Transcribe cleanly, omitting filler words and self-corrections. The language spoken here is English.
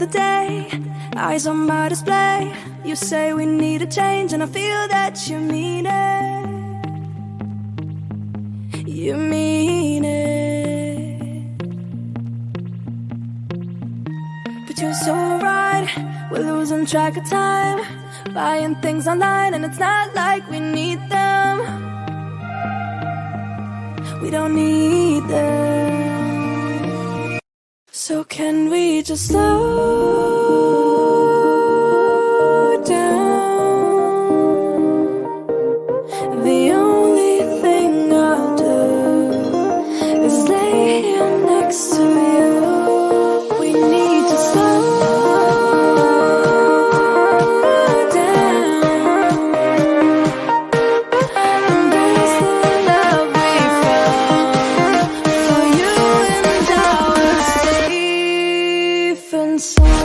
the day, eyes on my display. You say we need a change, and I feel that you mean it. You mean it. But you're so right, we're losing track of time, buying things online, and it's not like we need them. We don't need them. So can we just slow down? The only thing I'll do is lay here next to you. We need to slow down. Embrace the love we found, for you and I were safe and sound.